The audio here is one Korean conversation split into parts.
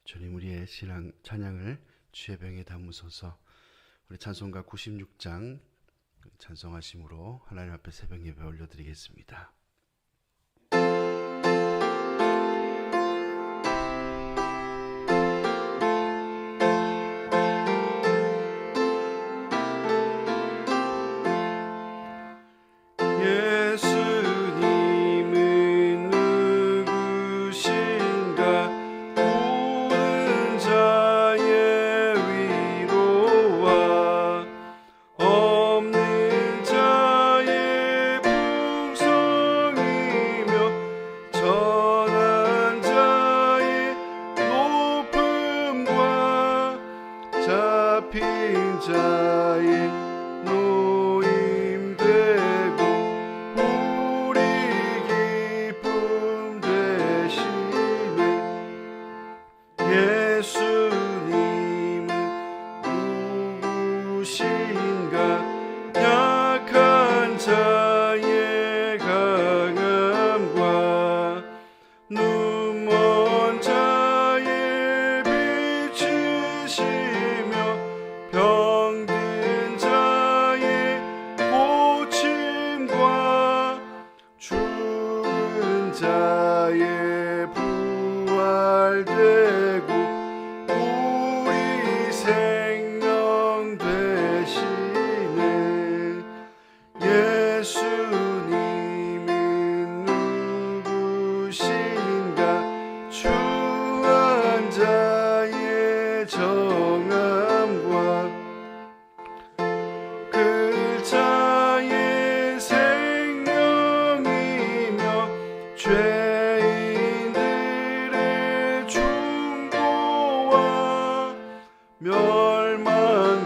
주님, 우리의 신앙 찬양을 주의 병에 담으소서. 우리 찬송가 96장 찬송하심으로 하나님 앞에 새벽 예배 올려드리겠습니다.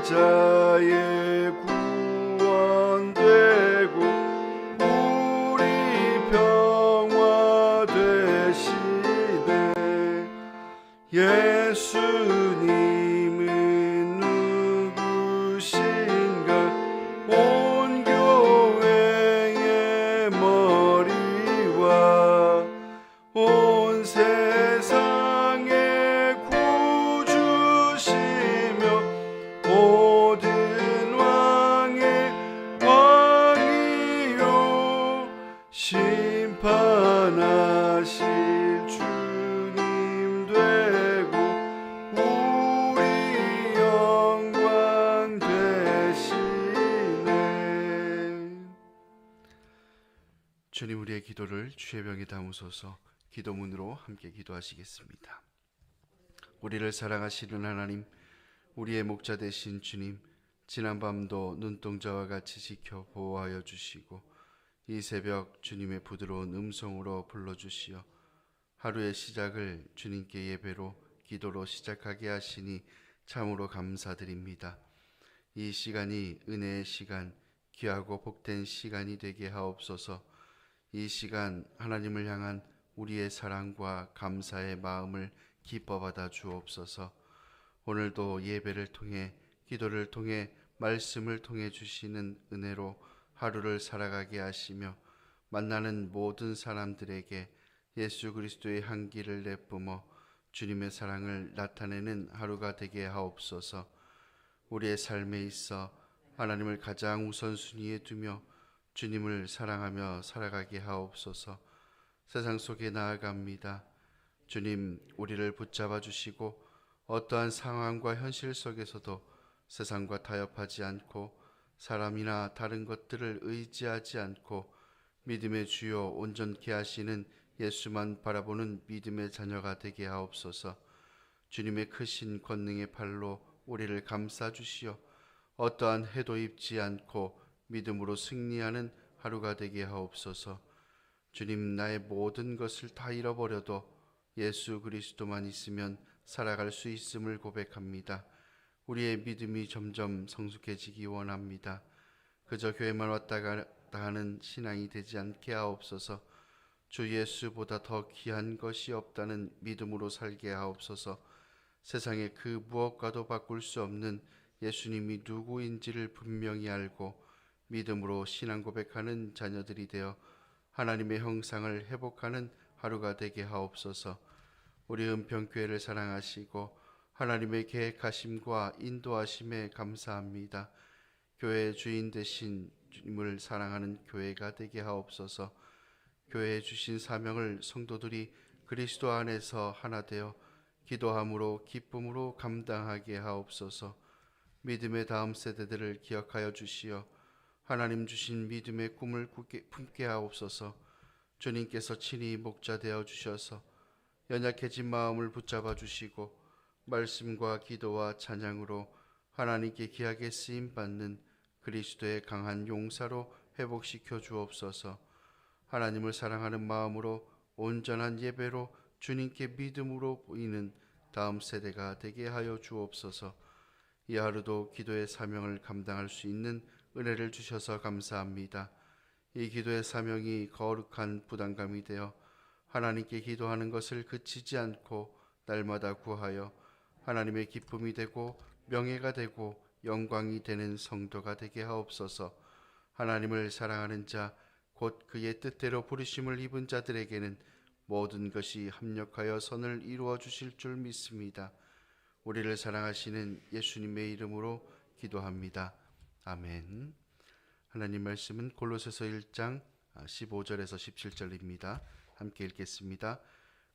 멸망자의 구원되고 우리 평화 되시네. 예수님은 누구신가? 온 교회의 머리와 온 세상의 구주시며 모든 왕의 왕이요 심판하실 주님 되고 우리 영광 되시네. 주님, 우리의 기도를 주의 병에 담으소서. 기도문으로 함께 기도하시겠습니다. 우리를 사랑하시는 하나님, 우리의 목자 되신 주님, 지난밤도 눈동자와 같이 지켜 보호하여 주시고 이 새벽 주님의 부드러운 음성으로 불러주시어 하루의 시작을 주님께 예배로 기도로 시작하게 하시니 참으로 감사드립니다. 이 시간이 은혜의 시간, 귀하고 복된 시간이 되게 하옵소서. 이 시간 하나님을 향한 우리의 사랑과 감사의 마음을 기뻐 받아 주옵소서. 오늘도 예배를 통해, 기도를 통해, 말씀을 통해 주시는 은혜로 하루를 살아가게 하시며 만나는 모든 사람들에게 예수 그리스도의 향기를 내뿜어 주님의 사랑을 나타내는 하루가 되게 하옵소서. 우리의 삶에 있어 하나님을 가장 우선순위에 두며 주님을 사랑하며 살아가게 하옵소서. 세상 속에 나아갑니다. 주님, 우리를 붙잡아 주시고 어떠한 상황과 현실 속에서도 세상과 타협하지 않고 사람이나 다른 것들을 의지하지 않고 믿음의 주요 온전케 하시는 예수만 바라보는 믿음의 자녀가 되게 하옵소서. 주님의 크신 권능의 팔로 우리를 감싸 주시어 어떠한 해도 입지 않고 믿음으로 승리하는 하루가 되게 하옵소서. 주님, 나의 모든 것을 다 잃어버려도 예수 그리스도만 있으면 살아갈 수 있음을 고백합니다. 우리의 믿음이 점점 성숙해지기 원합니다. 그저 교회만 왔다 갔다 하는 신앙이 되지 않게 하옵소서. 주 예수보다 더 귀한 것이 없다는 믿음으로 살게 하옵소서. 세상의 그 무엇과도 바꿀 수 없는 예수님이 누구인지를 분명히 알고 믿음으로 신앙 고백하는 자녀들이 되어 하나님의 형상을 회복하는 하루가 되게 하옵소서. 우리 은평교회를 사랑하시고 하나님의 계획하심과 인도하심에 감사합니다. 교회의 주인 되신 주님을 사랑하는 교회가 되게 하옵소서. 교회에 주신 사명을 성도들이 그리스도 안에서 하나 되어 기도함으로 기쁨으로 감당하게 하옵소서. 믿음의 다음 세대들을 기억하여 주시어 하나님 주신 믿음의 꿈을 품게 하옵소서. 주님께서 친히 목자 되어 주셔서 연약해진 마음을 붙잡아 주시고 말씀과 기도와 찬양으로 하나님께 귀하게 쓰임 받는 그리스도의 강한 용사로 회복시켜 주옵소서. 하나님을 사랑하는 마음으로 온전한 예배로 주님께 믿음으로 보이는 다음 세대가 되게 하여 주옵소서. 이 하루도 기도의 사명을 감당할 수 있는 은혜를 주셔서 감사합니다. 이 기도의 사명이 거룩한 부담감이 되어 하나님께 기도하는 것을 그치지 않고 날마다 구하여 하나님의 기쁨이 되고 명예가 되고 영광이 되는 성도가 되게 하옵소서. 하나님을 사랑하는 자 곧 그의 뜻대로 부르심을 입은 자들에게는 모든 것이 합력하여 선을 이루어 주실 줄 믿습니다. 우리를 사랑하시는 예수님의 이름으로 기도합니다. 아멘. 하나님 말씀은 골로새서 1장 15절에서 17절입니다. 함께 읽겠습니다.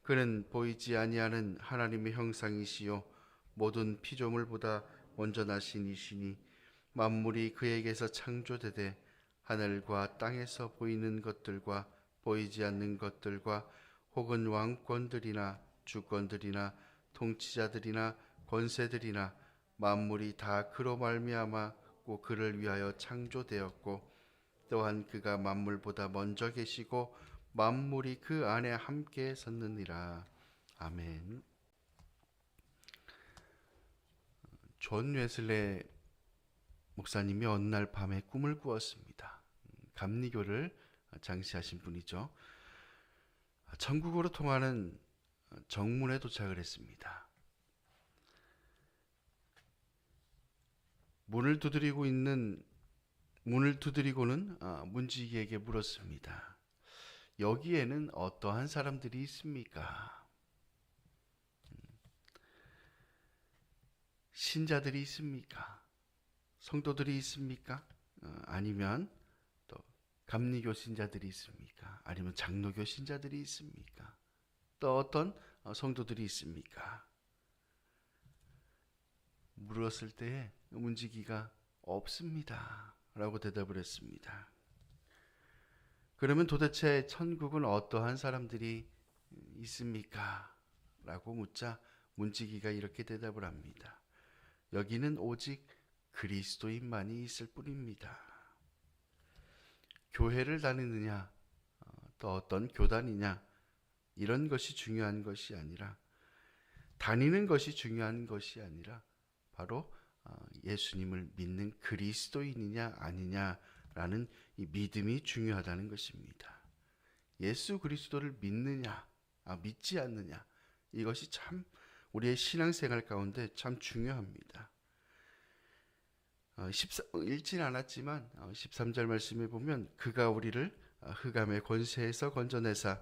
그는 보이지 아니하는 하나님의 형상이시요 모든 피조물보다 먼저 나신 이시니 만물이 그에게서 창조되되 하늘과 땅에서 보이는 것들과 보이지 않는 것들과 혹은 왕권들이나 주권들이나 통치자들이나 권세들이나 만물이 다 그로 말미암았고 그를 위하여 창조되었고 또한 그가 만물보다 먼저 계시고 만물이 그 안에 함께 섰느니라. 아멘. 존 웨슬레 목사님이 어느 날 밤에 꿈을 꾸었습니다. 감리교를 장시하신 분이죠. 천국으로 통하는 정문에 도착을 했습니다. 문을 두드리고는 문지기에게 물었습니다. 여기에는 어떠한 사람들이 있습니까? 신자들이 있습니까? 성도들이 있습니까? 아니면 또 감리교 신자들이 있습니까? 아니면 장로교 신자들이 있습니까? 또 어떤 성도들이 있습니까? 물었을 때에 문지기가 없습니다 라고 대답을 했습니다. 그러면 도대체 천국은 어떠한 사람들이 있습니까? 라고 묻자 문지기가 이렇게 대답을 합니다. 여기는 오직 그리스도인만이 있을 뿐입니다. 교회를 다니느냐, 또 어떤 교단이냐, 이런 것이 중요한 것이 아니라, 다니는 것이 중요한 것이 아니라 바로 예수님을 믿는 그리스도인이냐 아니냐라는 이 믿음이 중요하다는 것입니다. 예수 그리스도를 믿지 않느냐, 이것이 참 우리의 신앙생활 가운데 참 중요합니다. 읽진 않았지만 13절 말씀에 보면 그가 우리를 흑암의 권세에서 건져내사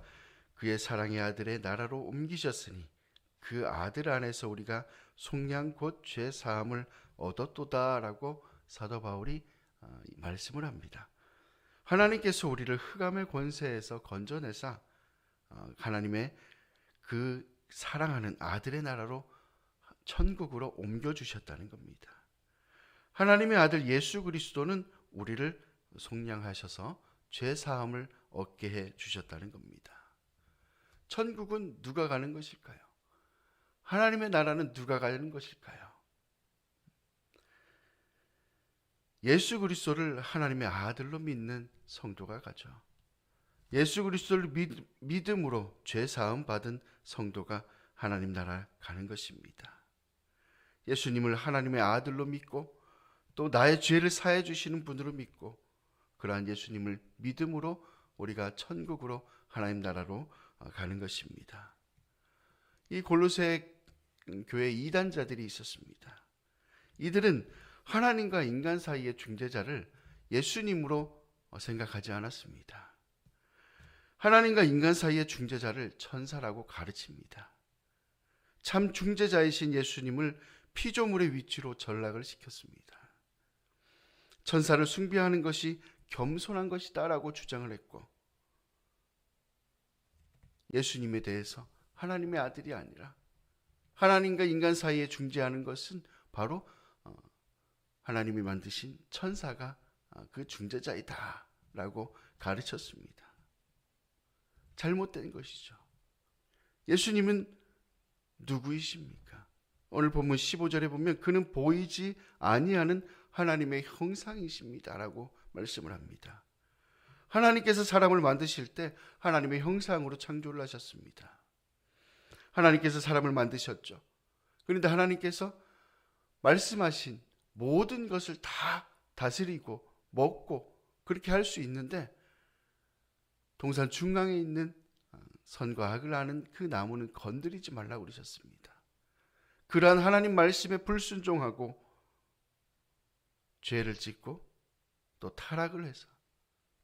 그의 사랑의 아들의 나라로 옮기셨으니 그 아들 안에서 우리가 속량 곧 죄 사함을 얻었도다라고 사도 바울이 말씀을 합니다. 하나님께서 우리를 흑암의 권세에서 건져내사 하나님의 그 사랑하는 아들의 나라로 천국으로 옮겨주셨다는 겁니다. 하나님의 아들 예수 그리스도는 우리를 속량하셔서 죄 사함을 얻게 해 주셨다는 겁니다. 천국은 누가 가는 것일까요? 하나님의 나라는 누가 가는 것일까요? 예수 그리스도를 하나님의 아들로 믿는 성도가 가죠. 예수 그리스도를 믿음으로 죄 사함 받은 성도가 하나님 나라 가는 것입니다. 예수님을 하나님의 아들로 믿고 또 나의 죄를 사해 주시는 분으로 믿고 그러한 예수님을 믿음으로 우리가 천국으로 하나님 나라로 가는 것입니다. 이 골로새 교회 이단자들이 있었습니다. 이들은 하나님과 인간 사이의 중재자를 예수님으로 생각하지 않았습니다. 하나님과 인간 사이의 중재자를 천사라고 가르칩니다. 참 중재자이신 예수님을 피조물의 위치로 전락을 시켰습니다. 천사를 숭배하는 것이 겸손한 것이다라고 주장을 했고, 예수님에 대해서 하나님의 아들이 아니라 하나님과 인간 사이에 중재하는 것은 바로 하나님이 만드신 천사가 그 중재자이다 라고 가르쳤습니다. 잘못된 것이죠. 예수님은 누구이십니까? 오늘 본문 15절에 보면 그는 보이지 아니하는 하나님의 형상이십니다 라고 말씀을 합니다. 하나님께서 사람을 만드실 때 하나님의 형상으로 창조를 하셨습니다. 하나님께서 사람을 만드셨죠. 그런데 하나님께서 말씀하신 모든 것을 다 다스리고 먹고 그렇게 할 수 있는데, 동산 중앙에 있는 선과 악을 아는 그 나무는 건드리지 말라고 그러셨습니다. 그러한 하나님 말씀에 불순종하고 죄를 짓고 또 타락을 해서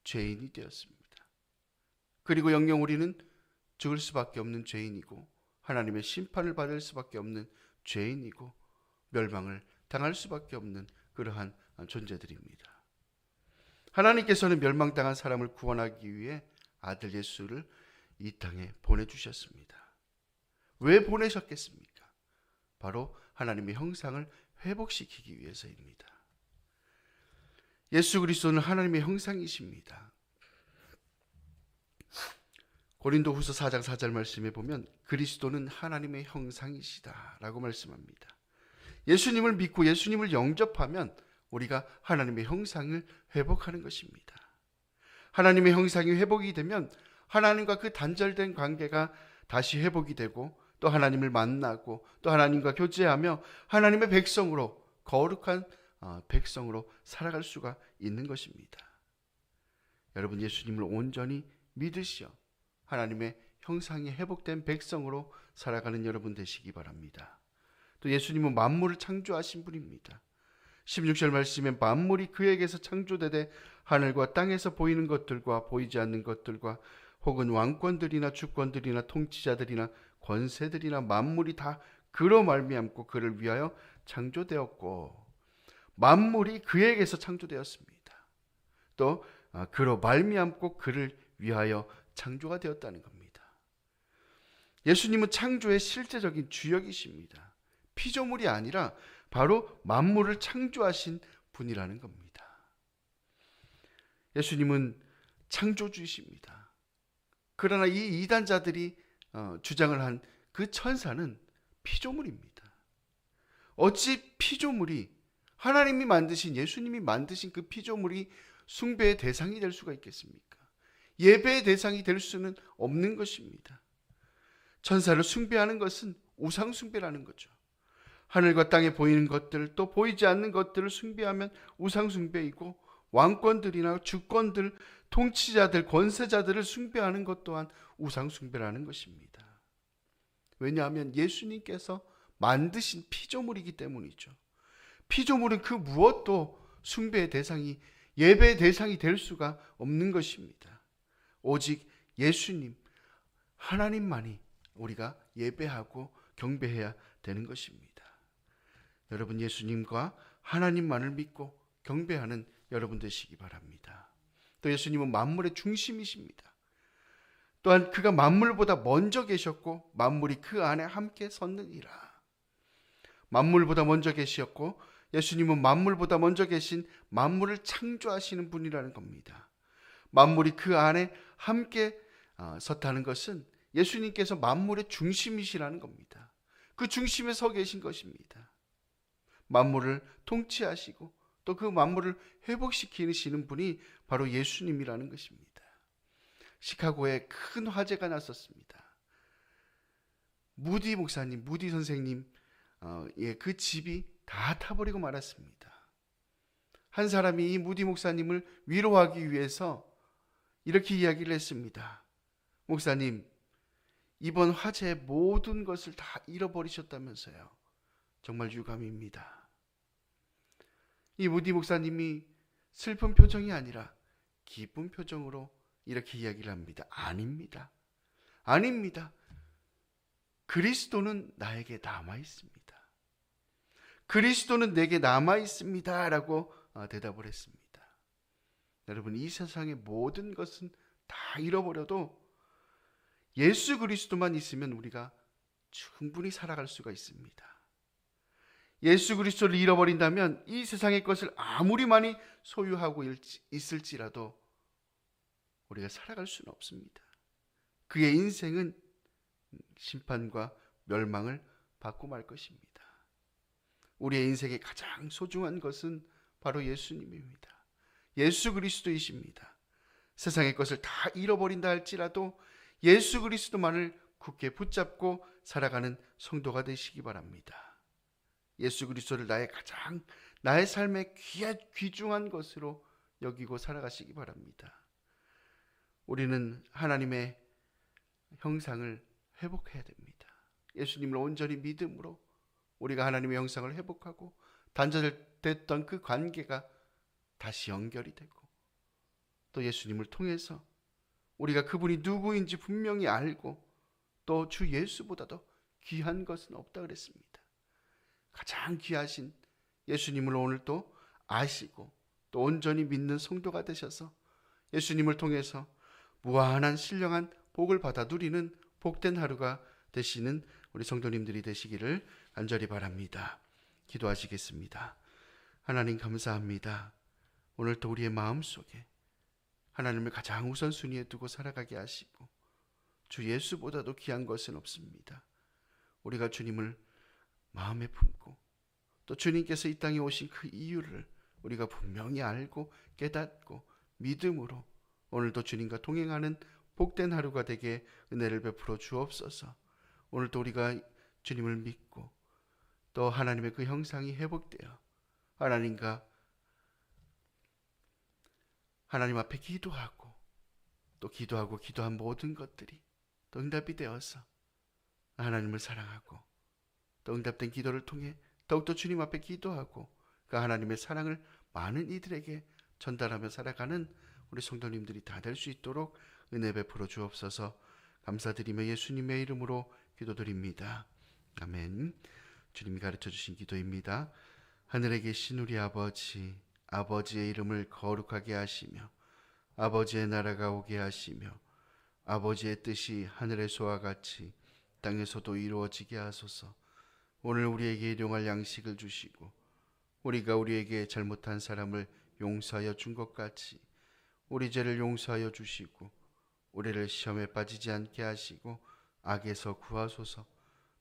죄인이 되었습니다. 그리고 영영 우리는 죽을 수밖에 없는 죄인이고 하나님의 심판을 받을 수밖에 없는 죄인이고 멸망을 당할 수밖에 없는 그러한 존재들입니다. 하나님께서는 멸망당한 사람을 구원하기 위해 아들 예수를 이 땅에 보내주셨습니다. 왜 보내셨겠습니까? 바로 하나님의 형상을 회복시키기 위해서입니다. 예수 그리스도는 하나님의 형상이십니다. 고린도후서 4장 4절 말씀에 보면 그리스도는 하나님의 형상이시다 라고 말씀합니다. 예수님을 믿고 예수님을 영접하면 우리가 하나님의 형상을 회복하는 것입니다. 하나님의 형상이 회복이 되면 하나님과 그 단절된 관계가 다시 회복이 되고 또 하나님을 만나고 또 하나님과 교제하며 하나님의 백성으로, 거룩한 백성으로 살아갈 수가 있는 것입니다. 여러분, 예수님을 온전히 믿으시어 하나님의 형상이 회복된 백성으로 살아가는 여러분 되시기 바랍니다. 또 예수님은 만물을 창조하신 분입니다. 16절 말씀에 만물이 그에게서 창조되되 하늘과 땅에서 보이는 것들과 보이지 않는 것들과 혹은 왕권들이나 주권들이나 통치자들이나 권세들이나 만물이 다 그로 말미암고 그를 위하여 창조되었고, 만물이 그에게서 창조되었습니다. 또 그로 말미암고 그를 위하여 창조가 되었다는 겁니다. 예수님은 창조의 실제적인 주역이십니다. 피조물이 아니라 바로 만물을 창조하신 분이라는 겁니다. 예수님은 창조주이십니다. 그러나 이 이단자들이 주장을 한 그 천사는 피조물입니다. 어찌 피조물이, 하나님이 만드신, 예수님이 만드신 그 피조물이 숭배의 대상이 될 수가 있겠습니까? 예배의 대상이 될 수는 없는 것입니다. 천사를 숭배하는 것은 우상 숭배라는 거죠. 하늘과 땅에 보이는 것들, 또 보이지 않는 것들을 숭배하면 우상 숭배이고, 왕권들이나 주권들, 통치자들, 권세자들을 숭배하는 것 또한 우상 숭배라는 것입니다. 왜냐하면 예수님께서 만드신 피조물이기 때문이죠. 피조물은 그 무엇도 숭배의 대상이, 예배의 대상이 될 수가 없는 것입니다. 오직 예수님, 하나님만이 우리가 예배하고 경배해야 되는 것입니다. 여러분, 예수님과 하나님만을 믿고 경배하는 여러분 되시기 바랍니다. 또 예수님은 만물의 중심이십니다. 또한 그가 만물보다 먼저 계셨고 만물이 그 안에 함께 섰느니라. 만물보다 먼저 계셨고 예수님은 만물보다 먼저 계신 만물을 창조하시는 분이라는 겁니다. 만물이 그 안에 함께 섰다는 것은 예수님께서 만물의 중심이시라는 겁니다. 그 중심에 서 계신 것입니다. 만물을 통치하시고 또 그 만물을 회복시키시는 분이 바로 예수님이라는 것입니다. 시카고에 큰 화재가 났었습니다. 무디 목사님, 무디 선생님, 그 집이 다 타버리고 말았습니다. 한 사람이 이 무디 목사님을 위로하기 위해서 이렇게 이야기를 했습니다. 목사님, 이번 화재의 모든 것을 다 잃어버리셨다면서요. 정말 유감입니다. 이 무디 목사님이 슬픈 표정이 아니라 기쁜 표정으로 이렇게 이야기를 합니다. 아닙니다. 아닙니다. 그리스도는 나에게 남아 있습니다. 그리스도는 내게 남아 있습니다. 라고 대답을 했습니다. 여러분, 이 세상의 모든 것은 다 잃어버려도 예수 그리스도만 있으면 우리가 충분히 살아갈 수가 있습니다. 예수 그리스도를 잃어버린다면 이 세상의 것을 아무리 많이 소유하고 있을지라도 우리가 살아갈 수는 없습니다. 그의 인생은 심판과 멸망을 받고 말 것입니다. 우리의 인생의 가장 소중한 것은 바로 예수님입니다. 예수 그리스도이십니다. 세상의 것을 다 잃어버린다 할지라도 예수 그리스도만을 굳게 붙잡고 살아가는 성도가 되시기 바랍니다. 예수 그리스도를 나의 삶의 귀중한 것으로 여기고 살아가시기 바랍니다. 우리는 하나님의 형상을 회복해야 됩니다. 예수님을 온전히 믿음으로 우리가 하나님의 형상을 회복하고 단절됐던 그 관계가 다시 연결이 되고, 또 예수님을 통해서 우리가 그분이 누구인지 분명히 알고, 또 주 예수보다도 귀한 것은 없다 그랬습니다. 가장 귀하신 예수님을 오늘 또 아시고 또 온전히 믿는 성도가 되셔서 예수님을 통해서 무한한 신령한 복을 받아 누리는 복된 하루가 되시는 우리 성도님들이 되시기를 간절히 바랍니다. 기도하시겠습니다. 하나님 감사합니다. 오늘 또 우리의 마음속에 하나님을 가장 우선순위에 두고 살아가게 하시고 주 예수보다도 귀한 것은 없습니다. 우리가 주님을 마음에 품고 또 주님께서 이 땅에 오신 그 이유를 우리가 분명히 알고 깨닫고 믿음으로 오늘도 주님과 동행하는 복된 하루가 되게 은혜를 베풀어 주옵소서. 오늘도 우리가 주님을 믿고 또 하나님의 그 형상이 회복되어 하나님 앞에 기도하고 또 기도한 모든 것들이 또 응답이 되어서 하나님을 사랑하고 또 응답된 기도를 통해 더욱더 주님 앞에 기도하고 그 하나님의 사랑을 많은 이들에게 전달하며 살아가는 우리 성도님들이 다 될 수 있도록 은혜 베풀어 주옵소서. 감사드리며 예수님의 이름으로 기도드립니다. 아멘. 주님이 가르쳐 주신 기도입니다. 하늘에 계신 우리 아버지, 아버지의 이름을 거룩하게 하시며 아버지의 나라가 오게 하시며 아버지의 뜻이 하늘에서와 같이 땅에서도 이루어지게 하소서. 오늘 우리에게 일용할 양식을 주시고 우리가 우리에게 잘못한 사람을 용서하여 준 것 같이 우리 죄를 용서하여 주시고 우리를 시험에 빠지지 않게 하시고 악에서 구하소서.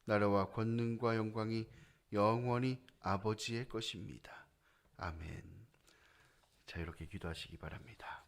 나라와 권능과 영광이 영원히 아버지의 것입니다. 아멘. 자유롭게 기도하시기 바랍니다.